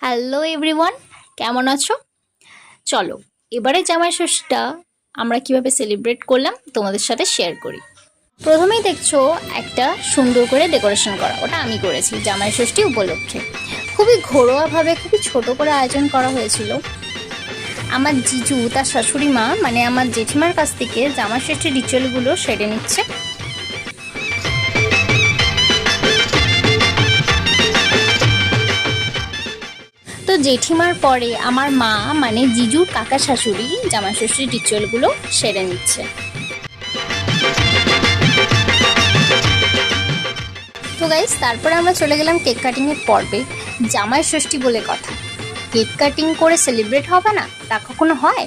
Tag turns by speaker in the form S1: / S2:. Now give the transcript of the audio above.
S1: Hello everyone, কেমন আছো? চলো এবারে জামাই ষষ্ঠীটা আমরা কিভাবে সেলিব্রেট করলাম তোমাদের সাথে শেয়ার করি। প্রথমেই দেখছো একটা সুন্দর করে ডেকোরেশন করা, ওটা আমি করেছি জামাই ষষ্ঠী উপলক্ষে। খুবই ঘরোয়াভাবে খুবই ছোট করে আয়োজন করা হয়েছিল। আমার জিজু তার শাশুড়ি মা মানে আমার জেঠিমার কাছ থেকে জামাই ষষ্ঠীর রিচুয়ালগুলো সেরে নিচ্ছে। তো জেঠিমার পরে আমার মা মানে জিজুর কাকা শাশুড়ি জামাই ষষ্ঠীর রিচুয়ালগুলো সেরে নিচ্ছে। তো গাইস, তারপরে আমরা চলে গেলাম কেক কাটিংয়ের পর্বে। জামাই ষষ্ঠী বলে কথা, কেক কাটিং করে সেলিব্রেট হবে না তা কখনো হয়?